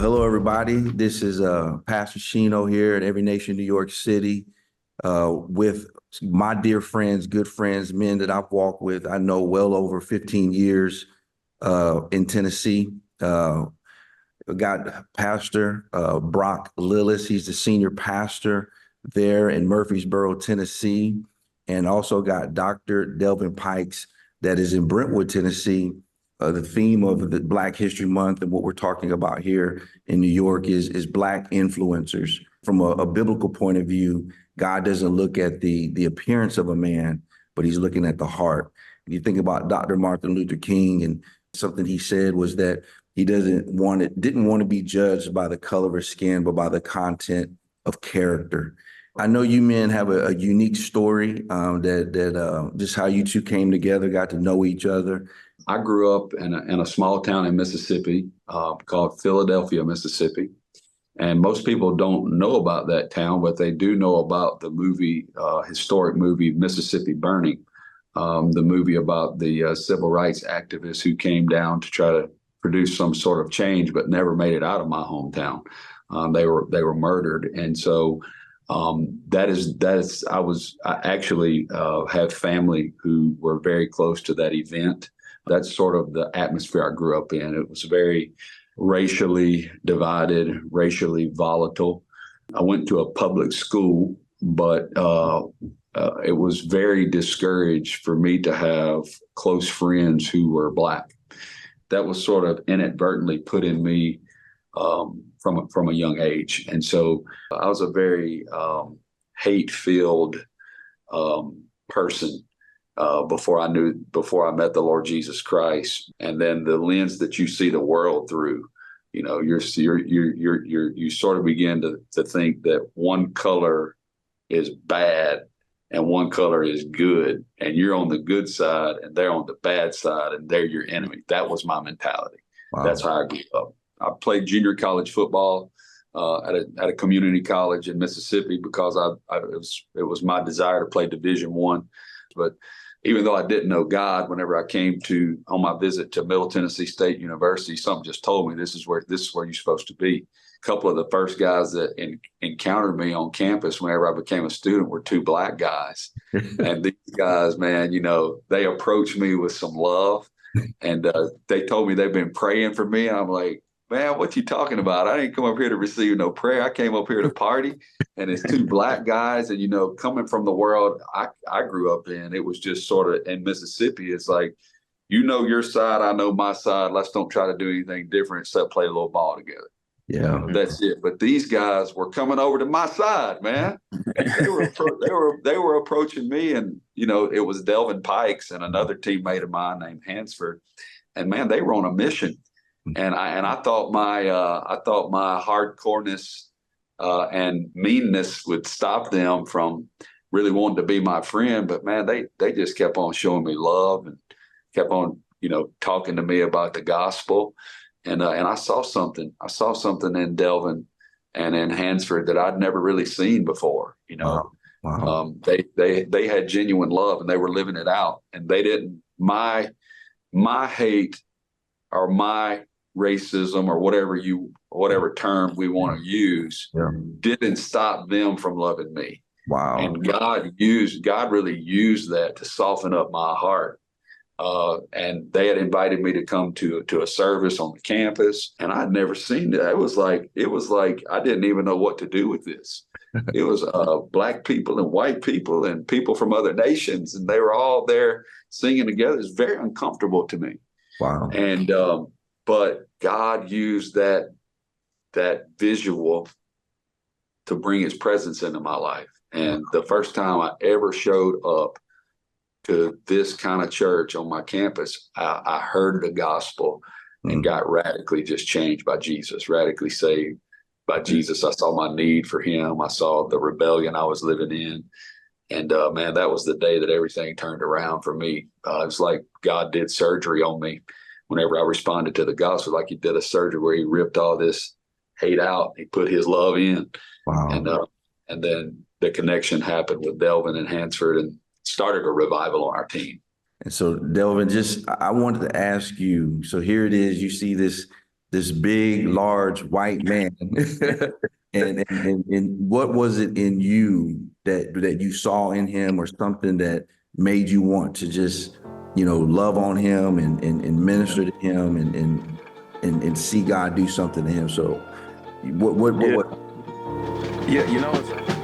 Hello, everybody. This is Pastor Shino here at Every Nation New York City with my dear friends, good friends, men that I've walked with. I know well over 15 years in Tennessee. We got Pastor Brock Lillis. He's the senior pastor there in Murfreesboro, Tennessee. And also got Dr. Delvin Pikes that is in Brentwood, Tennessee. The theme of the Black History Month and what we're talking about here in New York is Black influencers. From a biblical point of view, God doesn't look at the appearance of a man, but he's looking at the heart. You think about Dr. Martin Luther King, and something he said was that he didn't want to be judged by the color of his skin, but by the content of character. I know you men have a unique story that just how you two came together, got to know each other. I grew up in a small town in Mississippi called Philadelphia, Mississippi. And most people don't know about that town, but they do know about the movie, historic movie, Mississippi Burning, the movie about the civil rights activists who came down to try to produce some sort of change, but never made it out of my hometown. They were murdered. And so I actually have family who were very close to that event. That's sort of the atmosphere I grew up in. It was very racially divided, racially volatile. I went to a public school, but it was very discouraged for me to have close friends who were Black. That was sort of inadvertently put in me from a young age. And so I was a very hate-filled person before I met the Lord Jesus Christ. And then the lens that you see the world through, you know, you sort of begin to think that one color is bad and one color is good, and you're on the good side and they're on the bad side and they're your enemy. That was my mentality. Wow. That's how I grew up. I played junior college football at a community college in Mississippi because it was my desire to play Division I. But even though I didn't know God, whenever I came on my visit to Middle Tennessee State University, something just told me this is where you're supposed to be. A couple of the first guys that encountered me on campus whenever I became a student were two Black guys. And these guys, man, you know, they approached me with some love, and they told me they've been praying for me. And I'm like, man, what you talking about? I didn't come up here to receive no prayer. I came up here to party. And it's two Black guys. And, you know, coming from the world I grew up in, it was just sort of in Mississippi. It's like, you know your side, I know my side. Let's don't try to do anything different except play a little ball together. Yeah, that's it. But these guys were coming over to my side, man. They were approaching me, and you know, it was Delvin Pikes and another teammate of mine named Hansford, and man, they were on a mission. And I thought my hardcoreness and meanness would stop them from really wanting to be my friend. But man, they just kept on showing me love and kept on, you know, talking to me about the gospel. And I saw something in Delvin and in Hansford that I'd never really seen before. You know, wow. They had genuine love and they were living it out. And they didn't my hate or my racism or whatever term we want to use didn't stop them from loving me. Wow. And God really used that to soften up my heart. And they had invited me to come to a service on the campus, and I'd never seen that. It was like I didn't even know what to do with this. It was Black people and white people and people from other nations, and they were all there singing together. It's very uncomfortable to me. Wow. And but God used that visual to bring His presence into my life. And the first time I ever showed up to this kind of church on my campus, I heard the gospel and got radically just changed by Jesus, radically saved by Jesus. I saw my need for Him. I saw the rebellion I was living in. And man, that was the day that everything turned around for me. It's like God did surgery on me whenever I responded to the gospel, like He did a surgery where He ripped all this hate out. He put His love in. Wow. And then the connection happened with Delvin and Hansford and started a revival on our team. And so, Delvin, I wanted to ask you, so here it is, you see this this big, large white man. And what was it in you that you saw in him, or something that made you want to just, love on him and minister to him and see God do something to him? So what Yeah, yeah,